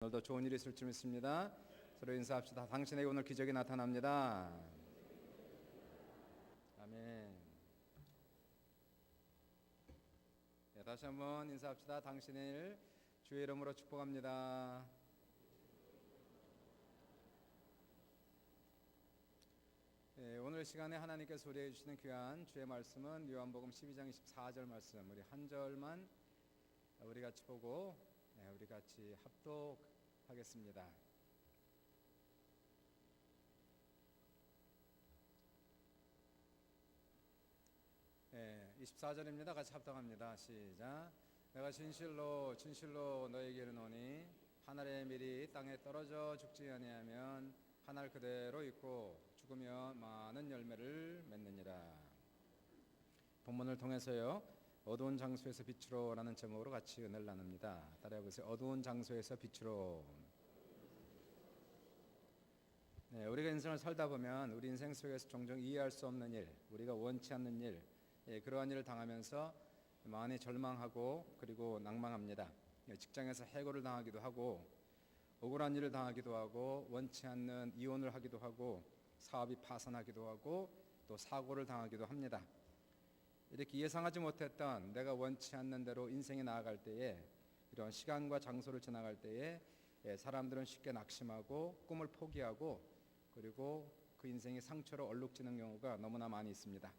오늘도 좋은 일이 있을 줄 믿습니다. 서로 인사합시다. 당신에게 오늘 기적이 나타납니다. 아멘. 네, 다시 한번 인사합시다. 당신을 주의 이름으로 축복합니다. 네, 오늘 시간에 하나님께서 우리에게 주시는 귀한 주의 말씀은 요한복음 12장 24절 말씀, 우리 한 절만 우리 같이 보고 우리 같이 합독하겠습니다. 24절입니다. 같이 합독합니다. 시작. 내가 진실로 너에게 이르노니 하늘의 밀이 땅에 떨어져 죽지 아니하면 하늘 그대로 있고 죽으면 많은 열매를 맺느니라. 본문을 통해서요, 어두운 장소에서 빛으로 라는 제목으로 같이 은혜를 나눕니다. 따라해보세요. 어두운 장소에서 빛으로. 네, 우리가 인생을 살다 보면 우리 인생 속에서 종종 이해할 수 없는 일, 우리가 원치 않는 일, 그러한 일을 당하면서 많이 절망하고 그리고 낭망합니다. 직장에서 해고를 당하기도 하고, 억울한 일을 당하기도 하고, 원치 않는 이혼을 하기도 하고, 사업이 파산하기도 하고, 또 사고를 당하기도 합니다. 이렇게 예상하지 못했던 내가 원치 않는 대로 인생이 나아갈 때에, 이런 시간과 장소를 지나갈 때에 사람들은 쉽게 낙심하고 꿈을 포기하고, 그리고 그 인생이 상처로 얼룩지는 경우가 너무나 많이 있습니다.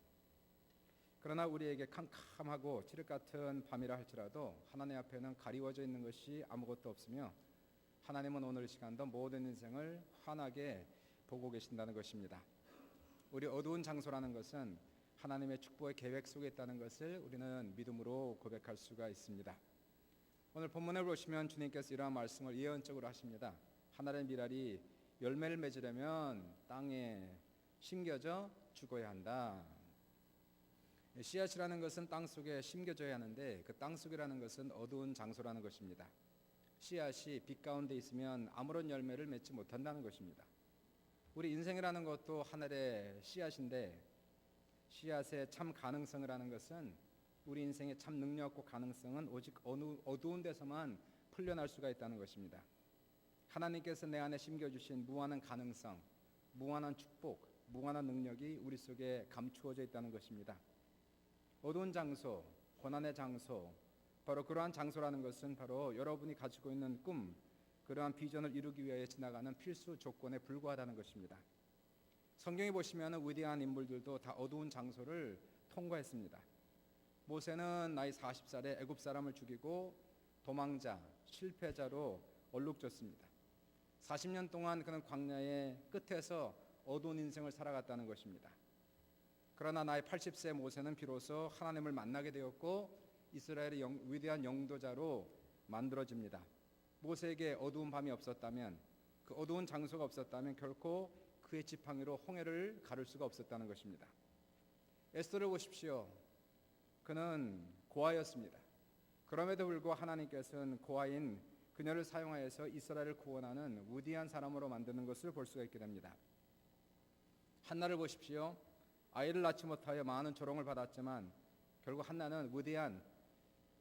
그러나 우리에게 캄캄하고 칠흑 같은 밤이라 할지라도 하나님 앞에는 가리워져 있는 것이 아무것도 없으며, 하나님은 오늘 이 시간도 모든 인생을 환하게 보고 계신다는 것입니다. 우리 어두운 장소라는 것은 하나님의 축복의 계획 속에 있다는 것을 우리는 믿음으로 고백할 수가 있습니다. 오늘 본문에 보시면 주님께서 이러한 말씀을 예언적으로 하십니다. 하늘의 밀알이 열매를 맺으려면 땅에 심겨져 죽어야 한다. 씨앗이라는 것은 땅 속에 심겨져야 하는데, 그 땅 속이라는 것은 어두운 장소라는 것입니다. 씨앗이 빛 가운데 있으면 아무런 열매를 맺지 못한다는 것입니다. 우리 인생이라는 것도 하늘의 씨앗인데, 씨앗의 참 가능성을 하는 것은, 우리 인생의 참 능력과 가능성은 오직 어두운 데서만 풀려날 수가 있다는 것입니다. 하나님께서 내 안에 심겨주신 무한한 가능성, 무한한 축복, 무한한 능력이 우리 속에 감추어져 있다는 것입니다. 어두운 장소, 고난의 장소, 바로 그러한 장소라는 것은 바로 여러분이 가지고 있는 꿈, 그러한 비전을 이루기 위해 지나가는 필수 조건에 불과하다는 것입니다. 성경에 보시면 위대한 인물들도 다 어두운 장소를 통과했습니다. 모세는 나이 40살에 애굽 사람을 죽이고 도망자, 실패자로 얼룩졌습니다. 40년 동안 그는 광야의 끝에서 어두운 인생을 살아갔다는 것입니다. 그러나 나이 80세 모세는 비로소 하나님을 만나게 되었고 이스라엘의 위대한 영도자로 만들어집니다. 모세에게 어두운 밤이 없었다면, 그 어두운 장소가 없었다면 결코 그의 지팡이로 홍해를 가를 수가 없었다는 것입니다. 에스더를 보십시오. 그는 고아였습니다. 그럼에도 불구하고 하나님께서는 고아인 그녀를 사용하여서 이스라엘을 구원하는 위대한 사람으로 만드는 것을 볼 수가 있게 됩니다. 한나를 보십시오. 아이를 낳지 못하여 많은 조롱을 받았지만 결국 한나는 위대한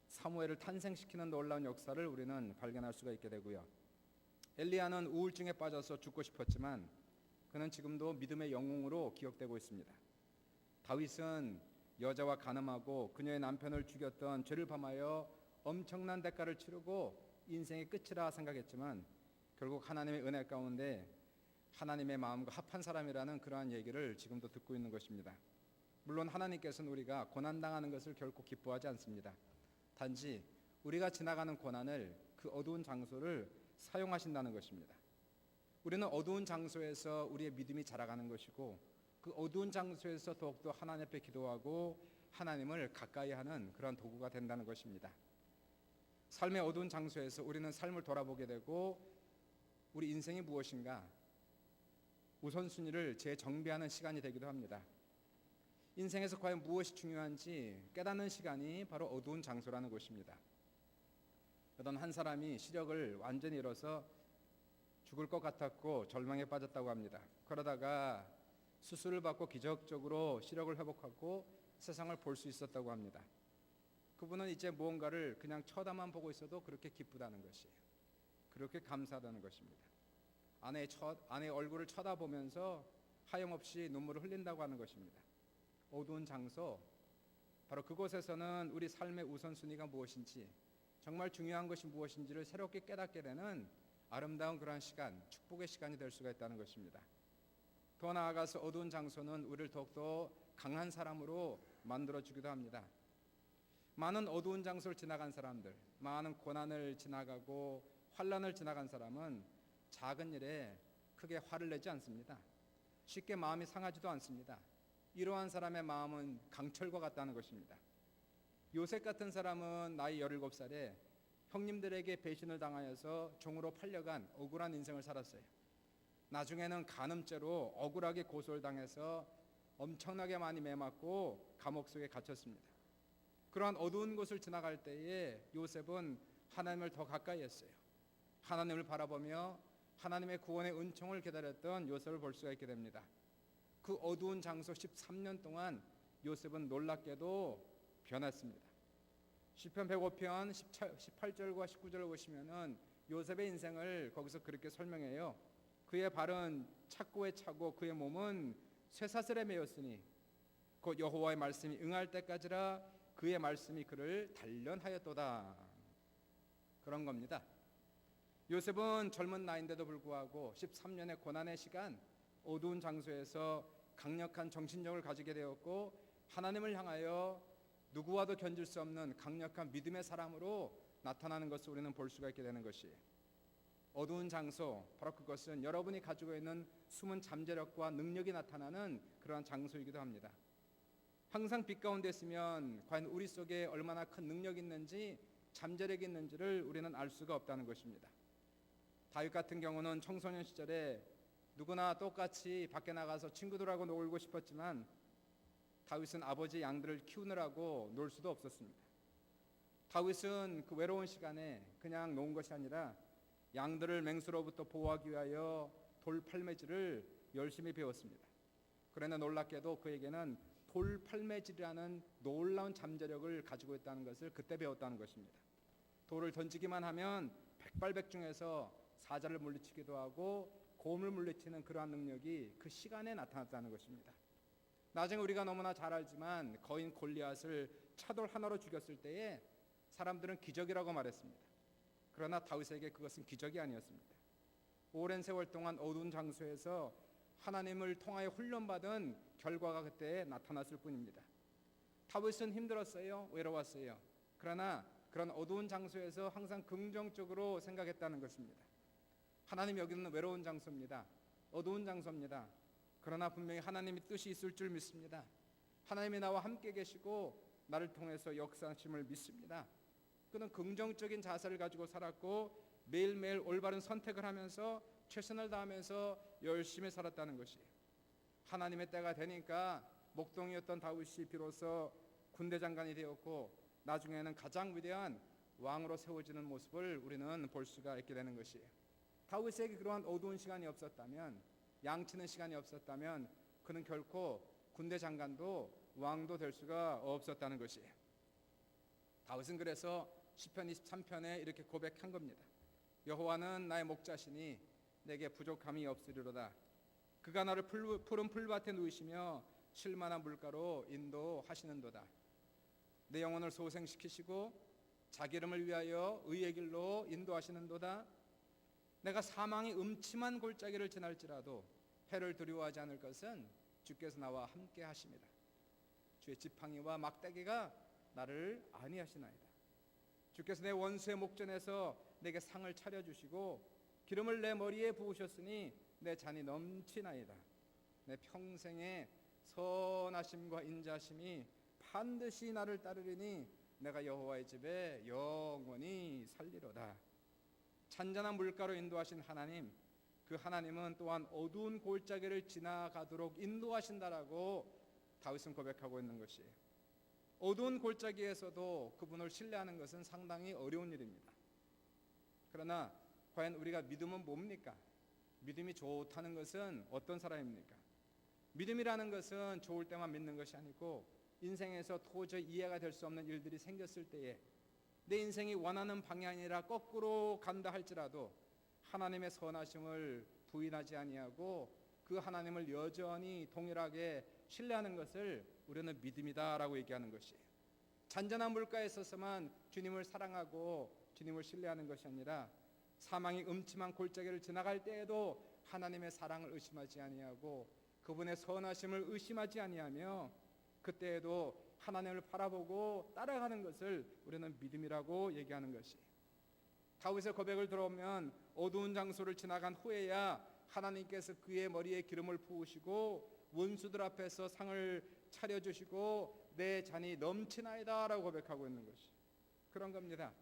사무엘을 탄생시키는 놀라운 역사를 우리는 발견할 수가 있게 되고요. 엘리야는 우울증에 빠져서 죽고 싶었지만 그는 지금도 믿음의 영웅으로 기억되고 있습니다. 다윗은 여자와 간음하고 그녀의 남편을 죽였던 죄를 범하여 엄청난 대가를 치르고 인생의 끝이라 생각했지만 결국 하나님의 은혜 가운데 하나님의 마음과 합한 사람이라는 그러한 얘기를 지금도 듣고 있는 것입니다. 물론 하나님께서는 우리가 고난당하는 것을 결코 기뻐하지 않습니다. 단지 우리가 지나가는 고난을, 그 어두운 장소를 사용하신다는 것입니다. 우리는 어두운 장소에서 우리의 믿음이 자라가는 것이고, 그 어두운 장소에서 더욱더 하나님 앞에 기도하고 하나님을 가까이 하는 그런 도구가 된다는 것입니다. 삶의 어두운 장소에서 우리는 삶을 돌아보게 되고 우리 인생이 무엇인가 우선순위를 재정비하는 시간이 되기도 합니다. 인생에서 과연 무엇이 중요한지 깨닫는 시간이 바로 어두운 장소라는 것입니다. 어떤 한 사람이 시력을 완전히 잃어서 죽을 것 같았고 절망에 빠졌다고 합니다. 그러다가 수술을 받고 기적적으로 시력을 회복하고 세상을 볼 수 있었다고 합니다. 그분은 이제 무언가를 그냥 쳐다만 보고 있어도 그렇게 기쁘다는 것이에요. 그렇게 감사하다는 것입니다. 아내의 얼굴을 쳐다보면서 하염없이 눈물을 흘린다고 하는 것입니다. 어두운 장소, 바로 그곳에서는 우리 삶의 우선순위가 무엇인지, 정말 중요한 것이 무엇인지를 새롭게 깨닫게 되는 아름다운 그러한 시간, 축복의 시간이 될 수가 있다는 것입니다. 더 나아가서 어두운 장소는 우리를 더욱더 강한 사람으로 만들어주기도 합니다. 많은 어두운 장소를 지나간 사람들, 많은 고난을 지나가고 환난을 지나간 사람은 작은 일에 크게 화를 내지 않습니다. 쉽게 마음이 상하지도 않습니다. 이러한 사람의 마음은 강철과 같다는 것입니다. 요셉 같은 사람은 나이 17살에 형님들에게 배신을 당하여서 종으로 팔려간 억울한 인생을 살았어요. 나중에는 간음죄로 억울하게 고소를 당해서 엄청나게 많이 매맞고 감옥 속에 갇혔습니다. 그러한 어두운 곳을 지나갈 때에 요셉은 하나님을 더 가까이 했어요. 하나님을 바라보며 하나님의 구원의 은총을 기다렸던 요셉을 볼 수가 있게 됩니다. 그 어두운 장소 13년 동안 요셉은 놀랍게도 변했습니다. 시편 105편 18절과 19절을 보시면은 요셉의 인생을 거기서 그렇게 설명해요. 그의 발은 착고에 차고 그의 몸은 쇠사슬에 매였으니 곧 여호와의 말씀이 응할 때까지라 그의 말씀이 그를 단련하였도다. 그런 겁니다. 요셉은 젊은 나이인데도 불구하고 13년의 고난의 시간, 어두운 장소에서 강력한 정신력을 가지게 되었고 하나님을 향하여 누구와도 견줄 수 없는 강력한 믿음의 사람으로 나타나는 것을 우리는 볼 수가 있게 되는 것이에요. 어두운 장소, 바로 그것은 여러분이 가지고 있는 숨은 잠재력과 능력이 나타나는 그러한 장소이기도 합니다. 항상 빛 가운데 있으면 과연 우리 속에 얼마나 큰 능력이 있는지, 잠재력이 있는지를 우리는 알 수가 없다는 것입니다. 다윗 같은 경우는 청소년 시절에 누구나 똑같이 밖에 나가서 친구들하고 놀고 싶었지만 다윗은 아버지 양들을 키우느라고 놀 수도 없었습니다. 다윗은 그 외로운 시간에 그냥 놓은 것이 아니라 양들을 맹수로부터 보호하기 위하여 돌팔매질을 열심히 배웠습니다. 그러나 놀랍게도 그에게는 돌팔매질이라는 놀라운 잠재력을 가지고 있다는 것을 그때 배웠다는 것입니다. 돌을 던지기만 하면 백발백중에서 사자를 물리치기도 하고 곰을 물리치는 그러한 능력이 그 시간에 나타났다는 것입니다. 나중에 우리가 너무나 잘 알지만 거인 골리앗을 차돌 하나로 죽였을 때에 사람들은 기적이라고 말했습니다. 그러나 다윗에게 그것은 기적이 아니었습니다. 오랜 세월 동안 어두운 장소에서 하나님을 통하여 훈련받은 결과가 그때 나타났을 뿐입니다. 다윗은 힘들었어요. 외로웠어요. 그러나 그런 어두운 장소에서 항상 긍정적으로 생각했다는 것입니다. 하나님 여기는 외로운 장소입니다. 어두운 장소입니다. 그러나 분명히 하나님의 뜻이 있을 줄 믿습니다. 하나님이 나와 함께 계시고 나를 통해서 역사하심을 믿습니다. 그는 긍정적인 자세를 가지고 살았고 매일매일 올바른 선택을 하면서 최선을 다하면서 열심히 살았다는 것이에요. 하나님의 때가 되니까 목동이었던 다윗이 비로소 군대 장관이 되었고 나중에는 가장 위대한 왕으로 세워지는 모습을 우리는 볼 수가 있게 되는 것이에요. 다윗에게 그러한 어두운 시간이 없었다면, 양치는 시간이 없었다면 그는 결코 군대 장관도 왕도 될 수가 없었다는 것이에요. 다윗은 그래서 시편 23편에 이렇게 고백한 겁니다. 여호와는 나의 목자시니 내게 부족함이 없으리로다. 그가 나를 푸른 풀밭에 누이시며 쉴만한 물가로 인도하시는도다. 내 영혼을 소생시키시고 자기 이름을 위하여 의의 길로 인도하시는도다. 내가 사망의 음침한 골짜기를 지날지라도 해를 두려워하지 않을 것은 주께서 나와 함께 하심이라. 주의 지팡이와 막대기가 나를 안위하시나이다. 주께서 내 원수의 목전에서 내게 상을 차려주시고 기름을 내 머리에 부으셨으니 내 잔이 넘치나이다. 내 평생의 선하심과 인자심이 반드시 나를 따르리니 내가 여호와의 집에 영원히 살리로다. 잔잔한 물가로 인도하신 하나님, 그 하나님은 또한 어두운 골짜기를 지나가도록 인도하신다라고 다윗은 고백하고 있는 것이에요. 어두운 골짜기에서도 그분을 신뢰하는 것은 상당히 어려운 일입니다. 그러나 과연 우리가 믿음은 뭡니까? 믿음이 좋다는 것은 어떤 사람입니까? 믿음이라는 것은 좋을 때만 믿는 것이 아니고 인생에서 도저히 이해가 될 수 없는 일들이 생겼을 때에 내 인생이 원하는 방향이 아니라 거꾸로 간다 할지라도 하나님의 선하심을 부인하지 아니하고 그 하나님을 여전히 동일하게 신뢰하는 것을 우리는 믿음이다라고 얘기하는 것이에요. 잔잔한 물가에 있어서만 주님을 사랑하고 주님을 신뢰하는 것이 아니라 사망이 음침한 골짜기를 지나갈 때에도 하나님의 사랑을 의심하지 아니하고 그분의 선하심을 의심하지 아니하며 그때에도 하나님을 바라보고 따라가는 것을 우리는 믿음이라고 얘기하는 것이에요. 다윗의 고백을 들어오면 어두운 장소를 지나간 후에야 하나님께서 그의 머리에 기름을 부으시고 원수들 앞에서 상을 차려주시고 내 잔이 넘치나이다 라고 고백하고 있는 것이 그런 겁니다.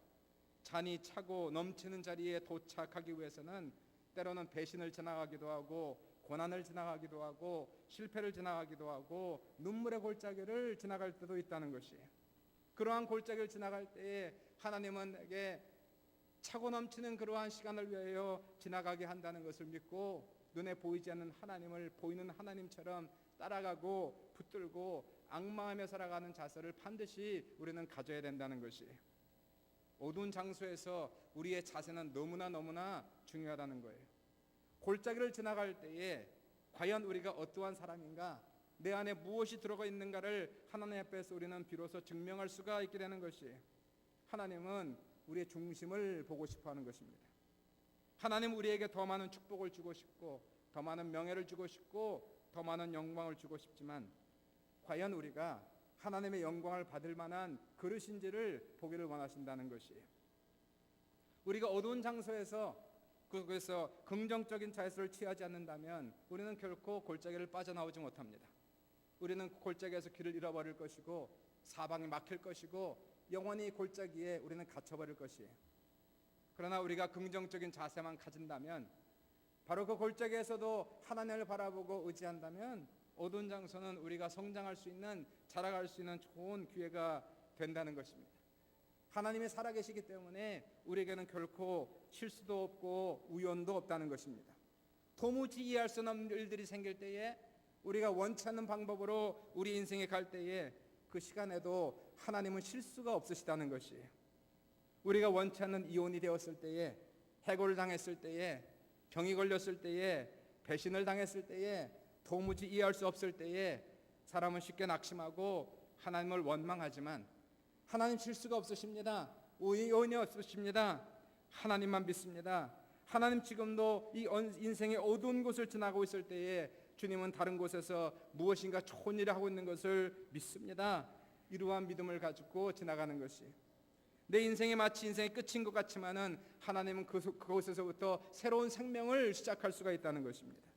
잔이 차고 넘치는 자리에 도착하기 위해서는 때로는 배신을 지나가기도 하고 고난을 지나가기도 하고 실패를 지나가기도 하고 눈물의 골짜기를 지나갈 때도 있다는 것이에요. 그러한 골짜기를 지나갈 때에 하나님은 내게 차고 넘치는 그러한 시간을 위하여 지나가게 한다는 것을 믿고 눈에 보이지 않는 하나님을 보이는 하나님처럼 따라가고 붙들고 앙망하며 살아가는 자세를 반드시 우리는 가져야 된다는 것이에요. 어두운 장소에서 우리의 자세는 너무나 중요하다는 거예요. 골짜기를 지나갈 때에 과연 우리가 어떠한 사람인가, 내 안에 무엇이 들어가 있는가를 하나님 앞에서 우리는 비로소 증명할 수가 있게 되는 것이에요. 하나님은 우리의 중심을 보고 싶어하는 것입니다. 하나님 우리에게 더 많은 축복을 주고 싶고 더 많은 명예를 주고 싶고 더 많은 영광을 주고 싶지만 과연 우리가 하나님의 영광을 받을 만한 그릇인지를 보기를 원하신다는 것이에요. 우리가 어두운 장소에서 그것에서 긍정적인 자세를 취하지 않는다면 우리는 결코 골짜기를 빠져나오지 못합니다. 우리는 골짜기에서 길을 잃어버릴 것이고 사방이 막힐 것이고 영원히 골짜기에 우리는 갇혀버릴 것이에요. 그러나 우리가 긍정적인 자세만 가진다면 바로 그 골짜기에서도 하나님을 바라보고 의지한다면 어두운 장소는 우리가 성장할 수 있는 자라갈 수 있는 좋은 기회가 된다는 것입니다. 하나님이 살아계시기 때문에 우리에게는 결코 실수도 없고 우연도 없다는 것입니다. 도무지 이해할 수 없는 일들이 생길 때에 우리가 원치 않는 방법으로 우리 인생에 갈 때에 그 시간에도 하나님은 실수가 없으시다는 것이에요. 우리가 원치 않는 이혼이 되었을 때에, 해고를 당했을 때에, 병이 걸렸을 때에, 배신을 당했을 때에, 도무지 이해할 수 없을 때에 사람은 쉽게 낙심하고 하나님을 원망하지만 하나님 실수가 없으십니다. 우연이 없으십니다. 하나님만 믿습니다. 하나님 지금도 이 인생의 어두운 곳을 지나고 있을 때에 주님은 다른 곳에서 무엇인가 좋은 일을 하고 있는 것을 믿습니다. 이러한 믿음을 가지고 지나가는 것이 내 인생이 마치 인생의 끝인 것 같지만은 하나님은 그곳에서부터 새로운 생명을 시작할 수가 있다는 것입니다.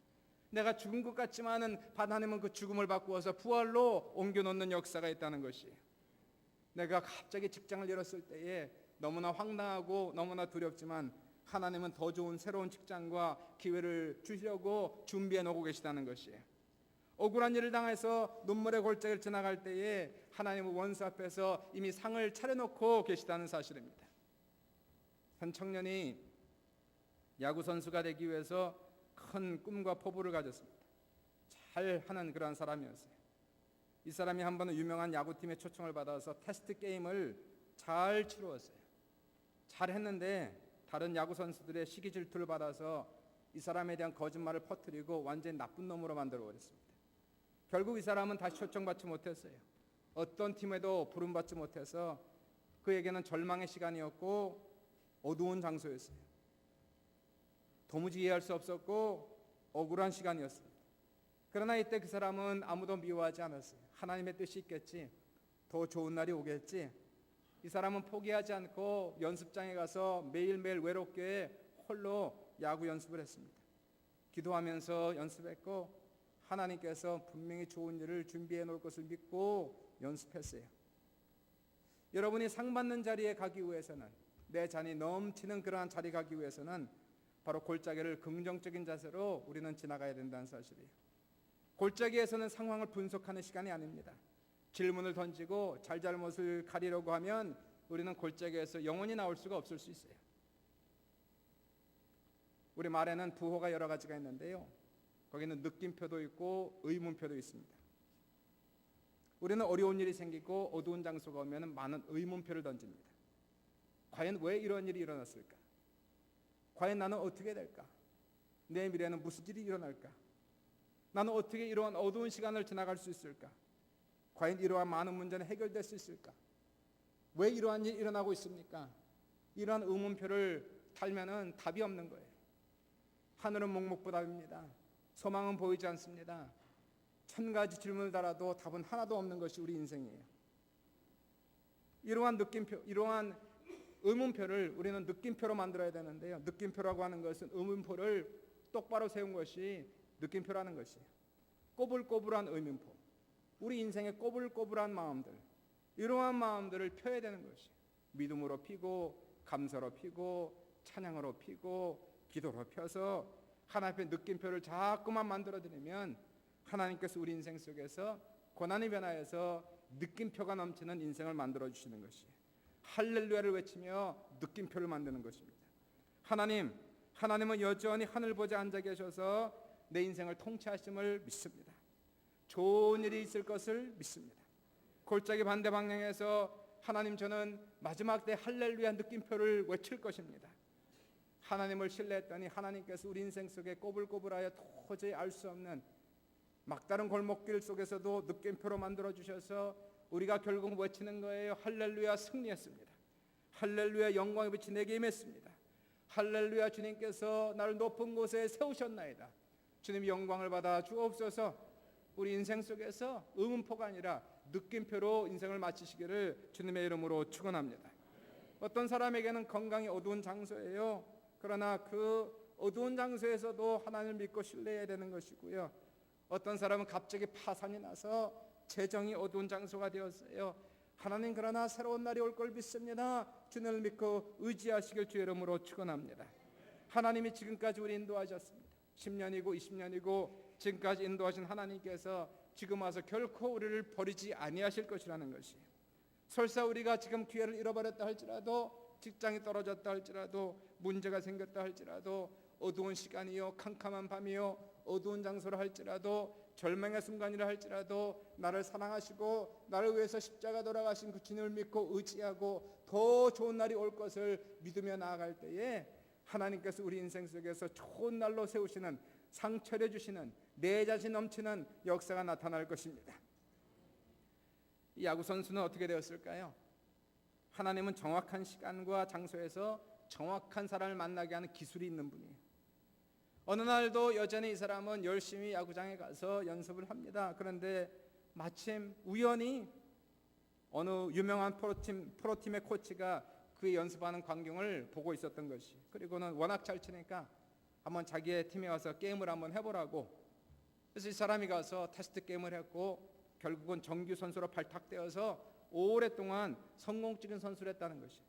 내가 죽은 것 같지만은 하나님은 그 죽음을 바꾸어서 부활로 옮겨놓는 역사가 있다는 것이에요. 내가 갑자기 직장을 잃었을 때에 너무나 황당하고 너무나 두렵지만 하나님은 더 좋은 새로운 직장과 기회를 주시려고 준비해 놓고 계시다는 것이에요. 억울한 일을 당해서 눈물의 골짜기를 지나갈 때에 하나님은 원수 앞에서 이미 상을 차려놓고 계시다는 사실입니다. 한 청년이 야구 선수가 되기 위해서 큰 꿈과 포부를 가졌습니다. 잘하는 그러한 사람이었어요. 이 사람이 한 번은 유명한 야구팀의 초청을 받아서 테스트 게임을 잘 치루었어요. 잘했는데 다른 야구 선수들의 시기 질투를 받아서 이 사람에 대한 거짓말을 퍼뜨리고 완전히 나쁜 놈으로 만들어버렸습니다. 결국 이 사람은 다시 초청받지 못했어요. 어떤 팀에도 부름받지 못해서 그에게는 절망의 시간이었고 어두운 장소였어요. 도무지 이해할 수 없었고 억울한 시간이었습니다. 그러나 이때 그 사람은 아무도 미워하지 않았어요. 하나님의 뜻이 있겠지. 더 좋은 날이 오겠지. 이 사람은 포기하지 않고 연습장에 가서 매일매일 외롭게 홀로 야구 연습을 했습니다. 기도하면서 연습했고 하나님께서 분명히 좋은 일을 준비해 놓을 것을 믿고 연습했어요. 여러분이 상 받는 자리에 가기 위해서는 내 잔이 넘치는 그러한 자리에 가기 위해서는 바로 골짜기를 긍정적인 자세로 우리는 지나가야 된다는 사실이에요. 골짜기에서는 상황을 분석하는 시간이 아닙니다. 질문을 던지고 잘잘못을 가리려고 하면 우리는 골짜기에서 영원히 나올 수가 없을 수 있어요. 우리 말에는 부호가 여러 가지가 있는데요. 거기는 느낌표도 있고 의문표도 있습니다. 우리는 어려운 일이 생기고 어두운 장소가 오면 많은 의문표를 던집니다. 과연 왜 이런 일이 일어났을까? 과연 나는 어떻게 될까? 내 미래는 무슨 일이 일어날까? 나는 어떻게 이러한 어두운 시간을 지나갈 수 있을까? 과연 이러한 많은 문제는 해결될 수 있을까? 왜 이러한 일이 일어나고 있습니까? 이러한 의문표를 달면은 답이 없는 거예요. 하늘은 먹먹부답입니다. 소망은 보이지 않습니다. 1000가지 질문을 달아도 답은 하나도 없는 것이 우리 인생이에요. 이러한 느낌표, 이러한 의문표를 우리는 느낌표로 만들어야 되는데요. 느낌표라고 하는 것은 의문표를 똑바로 세운 것이 느낌표라는 것이에요. 꼬불꼬불한 의문표, 우리 인생의 꼬불꼬불한 마음들, 이러한 마음들을 펴야 되는 것이에요. 믿음으로 피고, 감사로 피고, 찬양으로 피고, 기도로 펴서 하나님 앞에 느낌표를 자꾸만 만들어드리면 하나님께서 우리 인생 속에서 고난이 변화해서 느낌표가 넘치는 인생을 만들어주시는 것이에요. 할렐루야를 외치며 느낌표를 만드는 것입니다. 하나님은 여전히 하늘 보좌에 앉아 계셔서 내 인생을 통치하심을 믿습니다. 좋은 일이 있을 것을 믿습니다. 골짜기 반대 방향에서 하나님, 저는 마지막 때 할렐루야 느낌표를 외칠 것입니다. 하나님을 신뢰했더니 하나님께서 우리 인생 속에 꼬불꼬불하여 도저히 알 수 없는 막다른 골목길 속에서도 느낌표로 만들어 주셔서 우리가 결국 외치는 거예요. 할렐루야, 승리했습니다. 할렐루야, 영광의 빛이 내게 임했습니다. 할렐루야, 주님께서 나를 높은 곳에 세우셨나이다. 주님 영광을 받아 주옵소서. 우리 인생 속에서 의문표가 아니라 느낌표로 인생을 마치시기를 주님의 이름으로 축원합니다. 어떤 사람에게는 건강이 어두운 장소예요. 그러나 그 어두운 장소에서도 하나님을 믿고 신뢰해야 되는 것이고요. 어떤 사람은 갑자기 파산이 나서 재정이 어두운 장소가 되었어요. 하나님, 그러나 새로운 날이 올 걸 믿습니다. 주님을 믿고 의지하시길 주의 이름으로 축원합니다. 하나님이 지금까지 우리 인도하셨습니다. 10년이고 20년이고 지금까지 인도하신 하나님께서 지금 와서 결코 우리를 버리지 아니하실 것이라는 것이, 설사 우리가 지금 기회를 잃어버렸다 할지라도, 직장이 떨어졌다 할지라도, 문제가 생겼다 할지라도, 어두운 시간이요, 캄캄한 밤이요, 어두운 장소라 할지라도, 절망의 순간이라 할지라도 나를 사랑하시고 나를 위해서 십자가 돌아가신 그 주님을 믿고 의지하고 더 좋은 날이 올 것을 믿으며 나아갈 때에 하나님께서 우리 인생 속에서 좋은 날로 세우시는, 상처려 주시는, 내 자신 넘치는 역사가 나타날 것입니다. 이 야구 선수는 어떻게 되었을까요? 하나님은 정확한 시간과 장소에서 정확한 사람을 만나게 하는 기술이 있는 분이에요. 어느 날도 여전히 이 사람은 열심히 야구장에 가서 연습을 합니다. 그런데 마침 우연히 어느 유명한 프로팀의 코치가 그의 연습하는 광경을 보고 있었던 것이, 그리고는 워낙 잘 치니까 한번 자기의 팀에 와서 게임을 한번 해보라고, 그래서 이 사람이 가서 테스트 게임을 했고 결국은 정규 선수로 발탁되어서 오랫동안 성공적인 선수를 했다는 것이,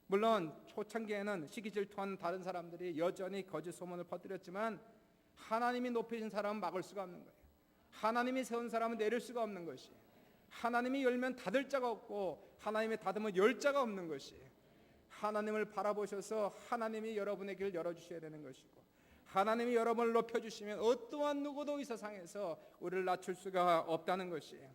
물론 초창기에는 시기 질투하는 다른 사람들이 여전히 거짓 소문을 퍼뜨렸지만 하나님이 높이신 사람은 막을 수가 없는 거예요. 하나님이 세운 사람은 내릴 수가 없는 것이에요. 하나님이 열면 닫을 자가 없고 하나님이 닫으면 열 자가 없는 것이에요. 하나님을 바라보셔서 하나님이 여러분의 길을 열어주셔야 되는 것이고, 하나님이 여러분을 높여주시면 어떠한 누구도 이 세상에서 우리를 낮출 수가 없다는 것이에요.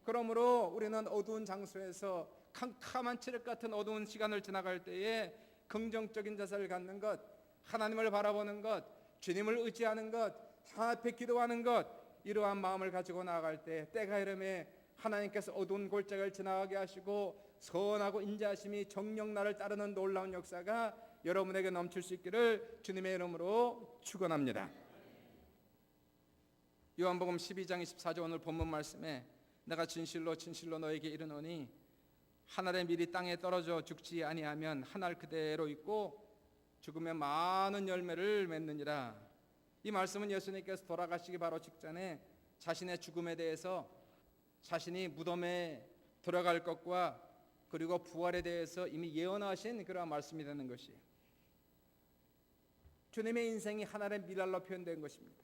그러므로 우리는 어두운 장소에서 캄캄한 칠흑 같은 어두운 시간을 지나갈 때에 긍정적인 자세를 갖는 것, 하나님을 바라보는 것, 주님을 의지하는 것, 하나님 앞에 기도하는 것, 이러한 마음을 가지고 나아갈 때 때가 이름에 하나님께서 어두운 골짜기를 지나가게 하시고 선하고 인자하심이 정녕 나를 따르는 놀라운 역사가 여러분에게 넘칠 수 있기를 주님의 이름으로 축원합니다. 요한복음 12장 24절 오늘 본문 말씀에 내가 진실로 진실로 너에게 이르노니 한 알의 밀이 땅에 떨어져 죽지 아니하면 한 알 그대로 있고 죽으면 많은 열매를 맺느니라. 이 말씀은 예수님께서 돌아가시기 바로 직전에 자신의 죽음에 대해서, 자신이 무덤에 들어갈 것과 그리고 부활에 대해서 이미 예언하신 그러한 말씀이 되는 것이에요. 주님의 인생이 한 알의 밀알로 표현된 것입니다.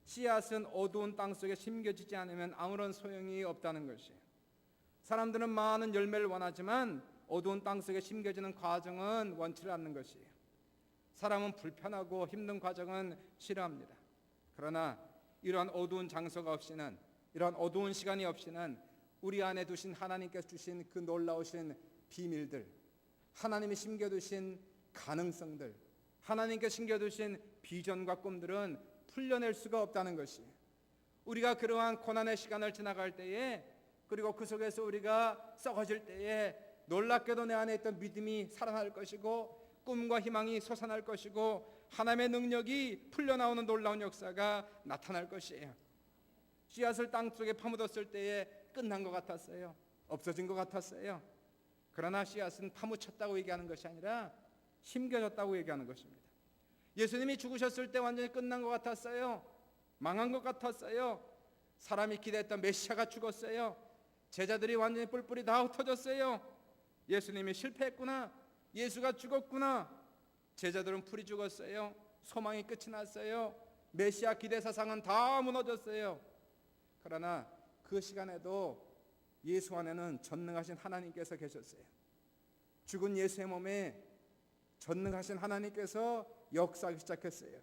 씨앗은 어두운 땅 속에 심겨지지 않으면 아무런 소용이 없다는 것이에요. 사람들은 많은 열매를 원하지만 어두운 땅 속에 심겨지는 과정은 원치를 않는 것이에요. 사람은 불편하고 힘든 과정은 싫어합니다. 그러나 이러한 어두운 장소가 없이는, 이러한 어두운 시간이 없이는 우리 안에 두신 하나님께서 주신 그 놀라우신 비밀들, 하나님이 심겨두신 가능성들, 하나님께 심겨두신 비전과 꿈들은 풀려낼 수가 없다는 것이, 우리가 그러한 고난의 시간을 지나갈 때에, 그리고 그 속에서 우리가 썩어질 때에 놀랍게도 내 안에 있던 믿음이 살아날 것이고 꿈과 희망이 솟아날 것이고 하나님의 능력이 풀려나오는 놀라운 역사가 나타날 것이에요. 씨앗을 땅속에 파묻었을 때에 끝난 것 같았어요. 없어진 것 같았어요. 그러나 씨앗은 파묻혔다고 얘기하는 것이 아니라 심겨졌다고 얘기하는 것입니다. 예수님이 죽으셨을 때 완전히 끝난 것 같았어요. 망한 것 같았어요. 사람이 기대했던 메시아가 죽었어요. 제자들이 완전히 뿔뿔이 다 흩어졌어요. 예수님이 실패했구나, 예수가 죽었구나. 제자들은 풀이 죽었어요. 소망이 끝이 났어요. 메시아 기대 사상은 다 무너졌어요. 그러나 그 시간에도 예수 안에는 전능하신 하나님께서 계셨어요. 죽은 예수의 몸에 전능하신 하나님께서 역사하기 시작했어요.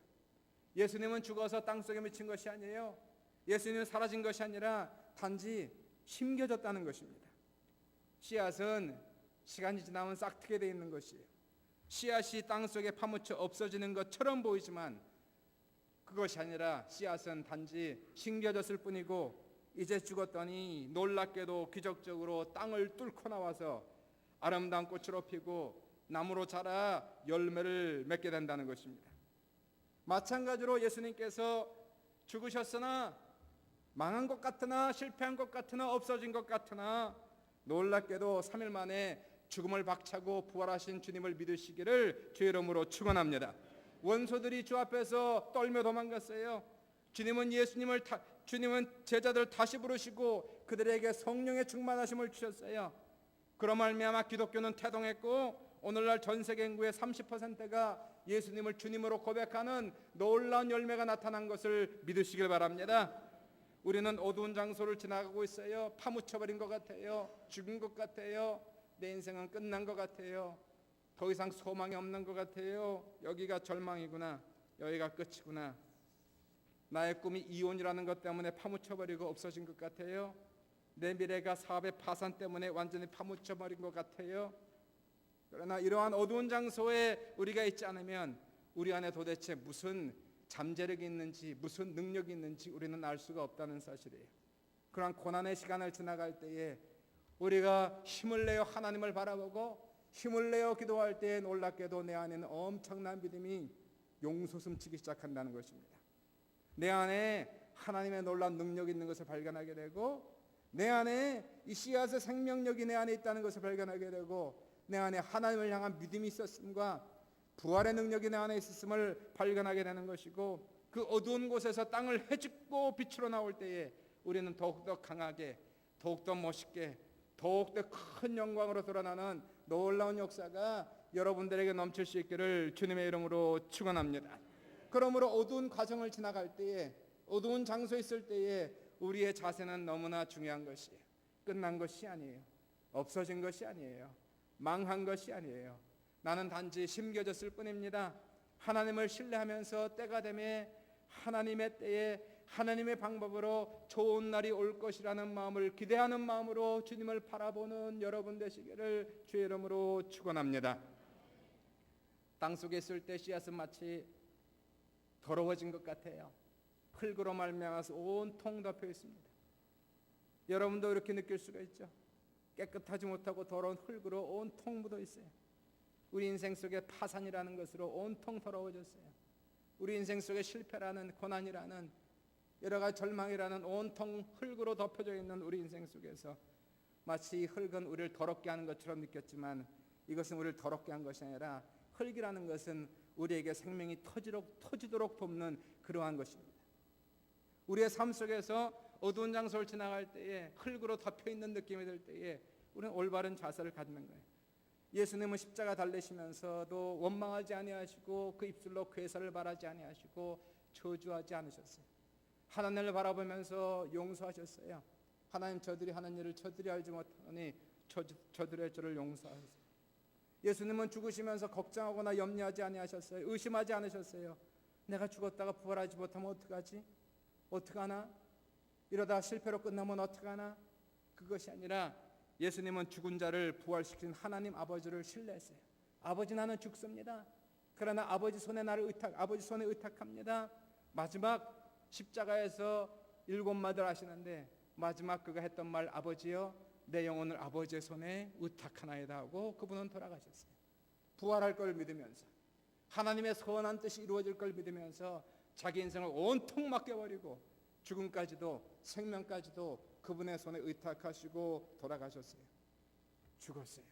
예수님은 죽어서 땅속에 묻힌 것이 아니에요. 예수님은 사라진 것이 아니라 단지 심겨졌다는 것입니다. 씨앗은 시간이 지나면 싹트게 되어 있는 것이에요. 씨앗이 땅속에 파묻혀 없어지는 것처럼 보이지만 그것이 아니라 씨앗은 단지 심겨졌을 뿐이고, 이제 죽었더니 놀랍게도 기적적으로 땅을 뚫고 나와서 아름다운 꽃으로 피고 나무로 자라 열매를 맺게 된다는 것입니다. 마찬가지로 예수님께서 죽으셨으나, 망한 것 같으나 실패한 것 같으나 없어진 것 같으나 놀랍게도 3일 만에 죽음을 박차고 부활하신 주님을 믿으시기를 주의 이름으로 축원합니다. 원소들이 주 앞에서 떨며 도망갔어요. 주님은 제자들을 다시 부르시고 그들에게 성령의 충만하심을 주셨어요. 그로 말미암아 기독교는 태동했고 오늘날 전 세계 인구의 30%가 예수님을 주님으로 고백하는 놀라운 열매가 나타난 것을 믿으시길 바랍니다. 우리는 어두운 장소를 지나가고 있어요. 파묻혀버린 것 같아요. 죽은 것 같아요. 내 인생은 끝난 것 같아요. 더 이상 소망이 없는 것 같아요. 여기가 절망이구나, 여기가 끝이구나. 나의 꿈이 이혼이라는 것 때문에 파묻혀버리고 없어진 것 같아요. 내 미래가 사업의 파산 때문에 완전히 파묻혀버린 것 같아요. 그러나 이러한 어두운 장소에 우리가 있지 않으면 우리 안에 도대체 무슨 잠재력이 있는지, 무슨 능력이 있는지 우리는 알 수가 없다는 사실이에요. 그러한 고난의 시간을 지나갈 때에 우리가 힘을 내어 하나님을 바라보고 힘을 내어 기도할 때에 놀랍게도 내 안에는 엄청난 믿음이 용솟음치기 시작한다는 것입니다. 내 안에 하나님의 놀라운 능력이 있는 것을 발견하게 되고, 내 안에 이 씨앗의 생명력이 내 안에 있다는 것을 발견하게 되고, 내 안에 하나님을 향한 믿음이 있었음과 부활의 능력이 내 안에 있었음을 발견하게 되는 것이고, 그 어두운 곳에서 땅을 헤집고 빛으로 나올 때에 우리는 더욱더 강하게, 더욱더 멋있게, 더욱더 큰 영광으로 드러나는 놀라운 역사가 여러분들에게 넘칠 수 있기를 주님의 이름으로 축원합니다. 그러므로 어두운 과정을 지나갈 때에, 어두운 장소에 있을 때에 우리의 자세는 너무나 중요한 것이에요. 끝난 것이 아니에요. 없어진 것이 아니에요. 망한 것이 아니에요. 나는 단지 심겨졌을 뿐입니다. 하나님을 신뢰하면서 때가 되면 하나님의 때에 하나님의 방법으로 좋은 날이 올 것이라는 마음을 기대하는 마음으로 주님을 바라보는 여러분 되시기를 주의 이름으로 축원합니다. 땅속에 있을 때 씨앗은 마치 더러워진 것 같아요. 흙으로 말미암아서 온통 덮여 있습니다. 여러분도 이렇게 느낄 수가 있죠. 깨끗하지 못하고 더러운 흙으로 온통 묻어 있어요. 우리 인생 속에 파산이라는 것으로 온통 더러워졌어요. 우리 인생 속에 실패라는, 고난이라는, 여러 가지 절망이라는 온통 흙으로 덮여져 있는 우리 인생 속에서 마치 이 흙은 우리를 더럽게 하는 것처럼 느꼈지만 이것은 우리를 더럽게 한 것이 아니라, 흙이라는 것은 우리에게 생명이 터지도록 돕는 그러한 것입니다. 우리의 삶 속에서 어두운 장소를 지나갈 때에 흙으로 덮여 있는 느낌이 들 때에 우리는 올바른 자세를 갖는 거예요. 예수님은 십자가 달리시면서도 원망하지 아니하시고 그 입술로 괴사를 바라지 아니하시고 저주하지 않으셨어요. 하나님을 바라보면서 용서하셨어요. 하나님, 저들이 하는 일을 저들이 알지 못하니 저들의 죄를 용서하세요. 예수님은 죽으시면서 걱정하거나 염려하지 아니하셨어요. 의심하지 않으셨어요. 내가 죽었다가 부활하지 못하면 어떡하지? 어떡하나? 이러다 실패로 끝나면 어떡하나? 그것이 아니라 예수님은 죽은 자를 부활시킨 하나님 아버지를 신뢰했어요. 아버지, 나는 죽습니다. 그러나 아버지 손에 아버지 손에 의탁합니다. 마지막 십자가에서 7마디를 하시는데 마지막 그가 했던 말, 아버지여 내 영혼을 아버지의 손에 의탁하나이다 하고 그분은 돌아가셨어요. 부활할 걸 믿으면서, 하나님의 선한 뜻이 이루어질 걸 믿으면서 자기 인생을 온통 맡겨버리고 죽음까지도, 생명까지도 그분의 손에 의탁하시고 돌아가셨어요. 죽었어요.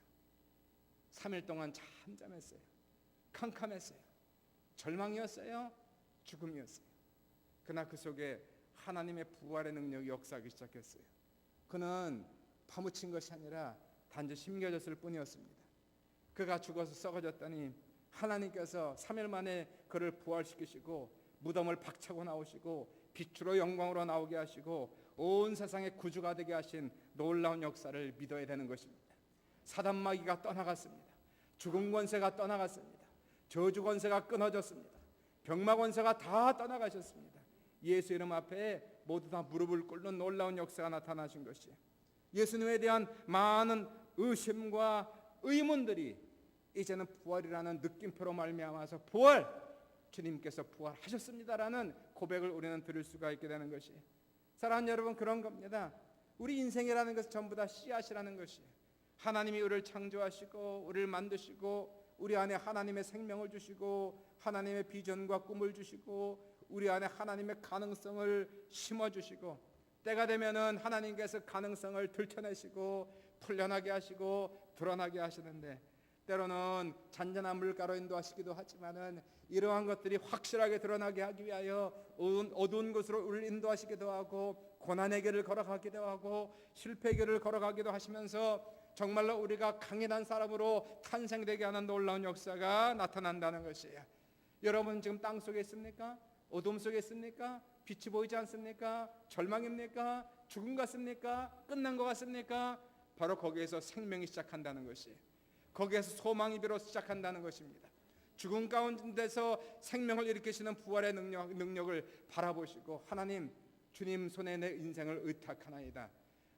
3일 동안 잠잠했어요. 캄캄했어요. 절망이었어요. 죽음이었어요. 그러나 그 속에 하나님의 부활의 능력이 역사하기 시작했어요. 그는 파묻힌 것이 아니라 단지 심겨졌을 뿐이었습니다. 그가 죽어서 썩어졌더니 하나님께서 3일 만에 그를 부활시키시고 무덤을 박차고 나오시고 빛으로 영광으로 나오게 하시고 온 세상의 구주가 되게 하신 놀라운 역사를 믿어야 되는 것입니다. 사단 마귀가 떠나갔습니다. 죽음 권세가 떠나갔습니다. 저주 권세가 끊어졌습니다. 병마 권세가 다 떠나가셨습니다. 예수 이름 앞에 모두 다 무릎을 꿇는 놀라운 역사가 나타나신 것이에요. 예수님에 대한 많은 의심과 의문들이 이제는 부활이라는 느낌표로 말미암아서 부활, 주님께서 부활하셨습니다라는 고백을 우리는 들을 수가 있게 되는 것이에요. 사랑하는 여러분, 그런 겁니다. 우리 인생이라는 것은 전부 다 씨앗이라는 것이에요. 하나님이 우리를 창조하시고 우리를 만드시고 우리 안에 하나님의 생명을 주시고 하나님의 비전과 꿈을 주시고 우리 안에 하나님의 가능성을 심어주시고 때가 되면은 하나님께서 가능성을 들춰내시고 풀려나게 하시고 드러나게 하시는데 때로는 잔잔한 물가로 인도하시기도 하지만은 이러한 것들이 확실하게 드러나게 하기 위하여 어두운 곳으로 우리를 인도하시기도 하고 고난의 길을 걸어가기도 하고 실패의 길을 걸어가기도 하시면서 정말로 우리가 강인한 사람으로 탄생되게 하는 놀라운 역사가 나타난다는 것이에요. 여러분 지금 땅 속에 있습니까? 어둠 속에 있습니까? 빛이 보이지 않습니까? 절망입니까? 죽음 같습니까? 끝난 것 같습니까? 바로 거기에서 생명이 시작한다는 것이에요. 거기에서 소망이 비로 시작한다는 것입니다. 죽음 가운데서 생명을 일으키시는 부활의 능력을 바라보시고 하나님, 주님 손에 내 인생을 의탁하나이다.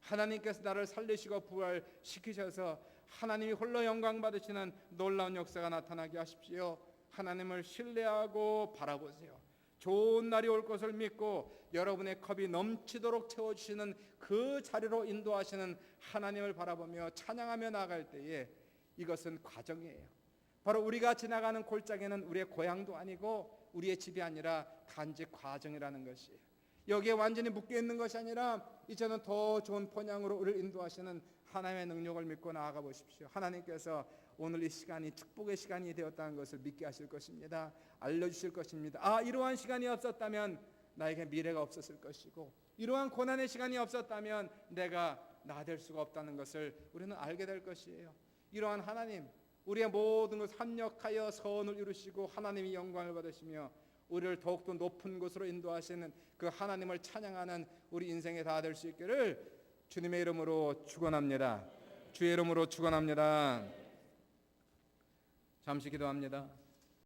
하나님께서 나를 살리시고 부활시키셔서 하나님이 홀로 영광 받으시는 놀라운 역사가 나타나게 하십시오. 하나님을 신뢰하고 바라보세요. 좋은 날이 올 것을 믿고 여러분의 컵이 넘치도록 채워주시는 그 자리로 인도하시는 하나님을 바라보며 찬양하며 나아갈 때에 이것은 과정이에요. 바로 우리가 지나가는 골짜기는 우리의 고향도 아니고 우리의 집이 아니라 단지 과정이라는 것이에요. 여기에 완전히 묶여있는 것이 아니라 이제는 더 좋은 번향으로 우리를 인도하시는 하나님의 능력을 믿고 나아가 보십시오. 하나님께서 오늘 이 시간이 축복의 시간이 되었다는 것을 믿게 하실 것입니다. 알려주실 것입니다. 이러한 시간이 없었다면 나에게 미래가 없었을 것이고 이러한 고난의 시간이 없었다면 내가 나 될 수가 없다는 것을 우리는 알게 될 것이에요. 이러한 하나님, 우리의 모든 것을 합력하여 선을 이루시고 하나님이 영광을 받으시며 우리를 더욱더 높은 곳으로 인도하시는 그 하나님을 찬양하는 우리 인생에 다 될 수 있기를 주님의 이름으로 축원합니다. 주의 이름으로 축원합니다. 잠시 기도합니다.